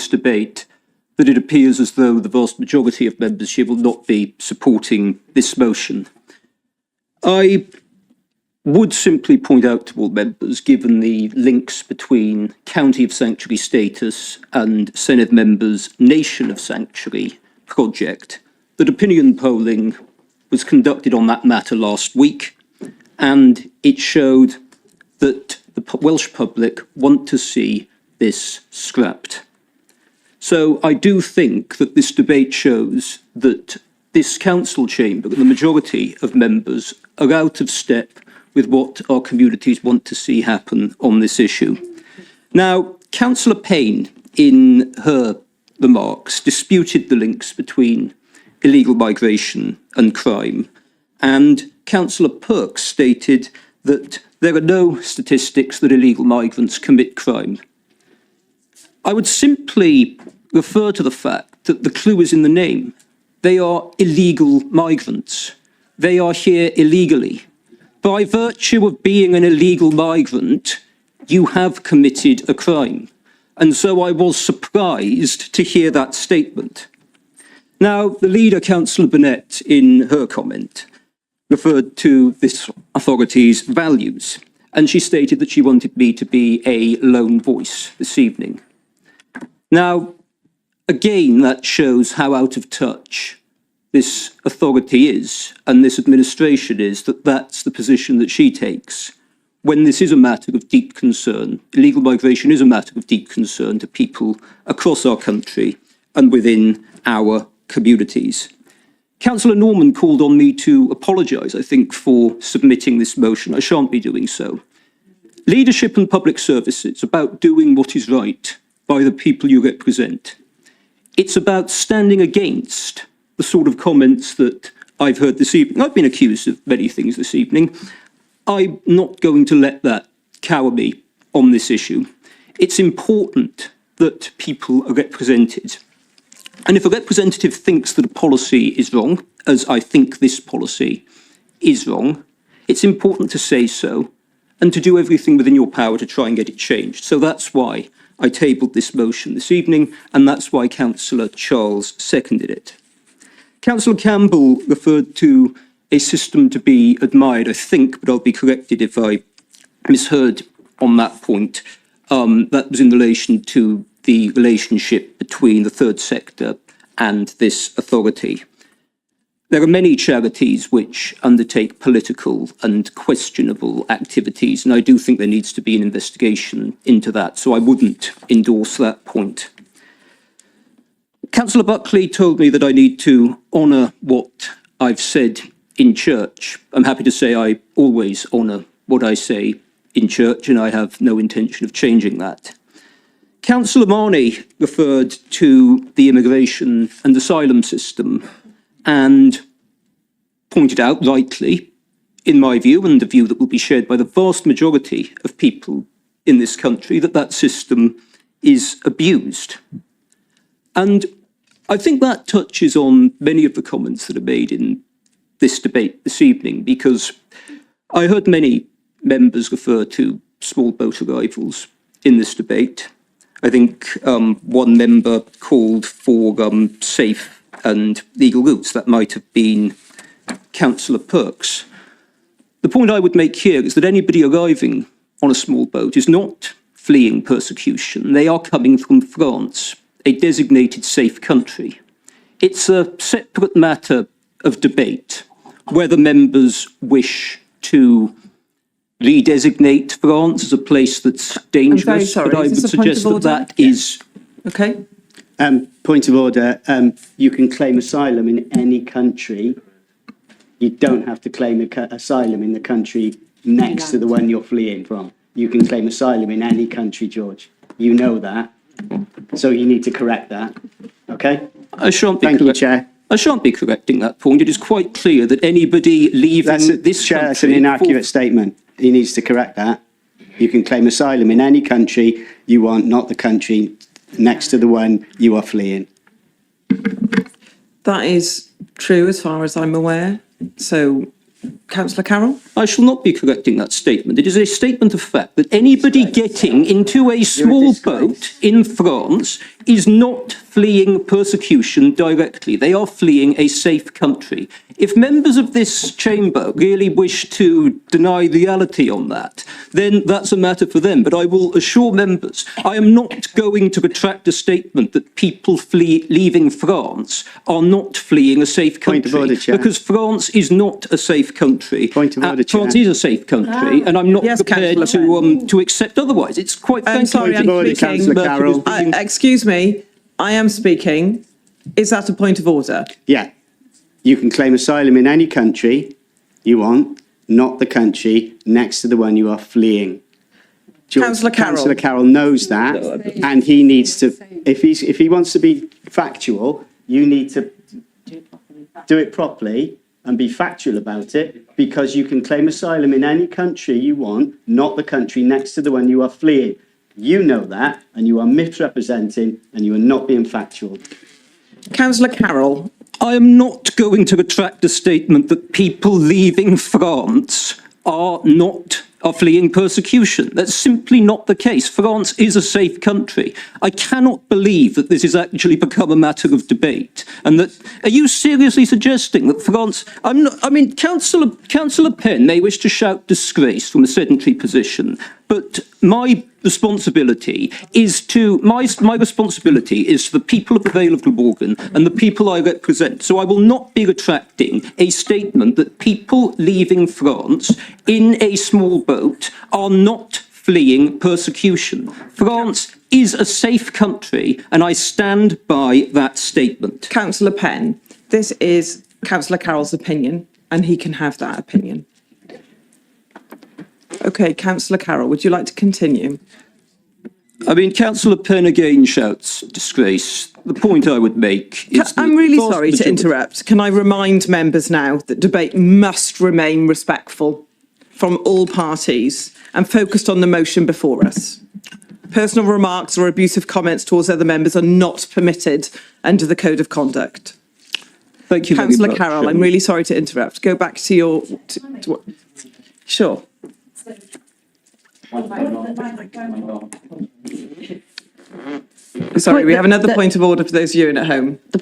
this debate that it appears as though the vast majority of members here will not be supporting this motion. I would simply point out to all members, given the links between County of Sanctuary status and Senedd members' Nation of Sanctuary project, that opinion polling was conducted on that matter last week, and it showed that the Welsh public want to see this scrapped. So I do think that this debate shows that this council chamber and the majority of members are out of step with what our communities want to see happen on this issue. Now, Councillor Payne, in her remarks, disputed the links between illegal migration and crime, and Councillor Perks stated that there are no statistics that illegal migrants commit crime. I would simply refer to the fact that the clue is in the name. They are illegal migrants. They are here illegally. By virtue of being an illegal migrant, you have committed a crime. And so I was surprised to hear that statement. Now, the leader, Councillor Burnett, in her comment, referred to this authority's values, and she stated that she wanted me to be a lone voice this evening. Now, again, that shows how out of touch this authority is, and this administration is, that that's the position that she takes when this is a matter of deep concern. Illegal migration is a matter of deep concern to people across our country and within our communities. Councillor Norman called on me to apologise, I think, for submitting this motion. I shan't be doing so. Leadership and public service is about doing what is right by the people you represent. It's about standing against the sort of comments that I've heard this evening. I've been accused of many things this evening. I'm not going to let that cower me on this issue. It's important that people are represented. And if a representative thinks that a policy is wrong, as I think this policy is wrong, it's important to say so and to do everything within your power to try and get it changed. So that's why I tabled this motion this evening, and that's why Councillor Charles seconded it. Councillor Campbell referred to a system to be admired, I think, but I'll be corrected if I misheard on that point. That was in relation to the relationship between the third sector and this authority. There are many charities which undertake political and questionable activities, and I do think there needs to be an investigation into that, so I wouldn't endorse that point. Councillor Buckley told me that I need to honour what I've said in church. I'm happy to say I always honour what I say in church, and I have no intention of changing that. Councillor Marnie referred to the immigration and asylum system and pointed out rightly, in my view, and the view that will be shared by the vast majority of people in this country, that that system is abused. And I think that touches on many of the comments that are made in this debate this evening, because I heard many members refer to small boat arrivals in this debate. I think one member called for safe and legal routes. That might have been Councillor Perks. The point I would make here is that anybody arriving on a small boat is not fleeing persecution. They are coming from France, a designated safe country. It's a separate matter of debate whether members wish to redesignate France as a place that's dangerous, but I would suggest that that is... Okay. Point of order. You can claim asylum in any country. You don't have to claim asylum in the country next to the one you're fleeing from. You can claim asylum in any country, George. You know that. So you need to correct that. Okay? Thank you, Chair. I shan't be correcting that point. It is quite clear that anybody leaving this country... That's an inaccurate statement. He needs to correct that. You can claim asylum in any country you want, not the country next to the one you are fleeing. That is true as far as I'm aware. So Councillor Carroll? I shall not be correcting that statement. It is a statement of fact that anybody getting into a small boat in France is not fleeing persecution directly. They are fleeing a safe country. If members of this chamber really wish to deny reality on that, then that's a matter for them. But I will assure members, I am not going to retract a statement that people leaving France are not fleeing a safe country. Point of order, Chair. Because France is not a safe country. Point of order, Chair. France is a safe country, and I'm not Yes, prepared Councillor to accept otherwise. It's quite I'm sorry, Point of order, Councillor Carroll. Excuse me, I am speaking. Is that a point of order? Yeah. You can claim asylum in any country you want, not the country next to the one you are fleeing. Councillor Carroll. Councillor Carroll knows that, and he needs to, if he wants to be factual, you need to do it properly and be factual about it, because you can claim asylum in any country you want, not the country next to the one you are fleeing. You know that, and you are misrepresenting, and you are not being factual. Councillor Carroll. I am not going to retract a statement that people leaving France are fleeing persecution. That's simply not the case. France is a safe country. I cannot believe that this has actually become a matter of debate. And that, are you seriously suggesting that France, Councillor Penn may wish to shout disgrace from a sedentary position, but my responsibility is to the people of the Vale of Glamorgan and the people I represent. So I will not be retracting a statement that people leaving France in a small boat are not fleeing persecution. France is a safe country, and I stand by that statement. Councillor Penn, this is Councillor Carroll's opinion, and he can have that opinion. Okay, Councillor Carroll, would you like to continue? Councillor Penn again shouts disgrace. The point I would make is... I'm really sorry to interrupt. Can I remind members now that debate must remain respectful from all parties and focused on the motion before us. Personal remarks or abusive comments towards other members are not permitted under the Code of Conduct. Thank you, Councillor Carroll, I'm really sorry to interrupt. Go back to your... Sure. Sorry, we have another point of order for those viewing at home.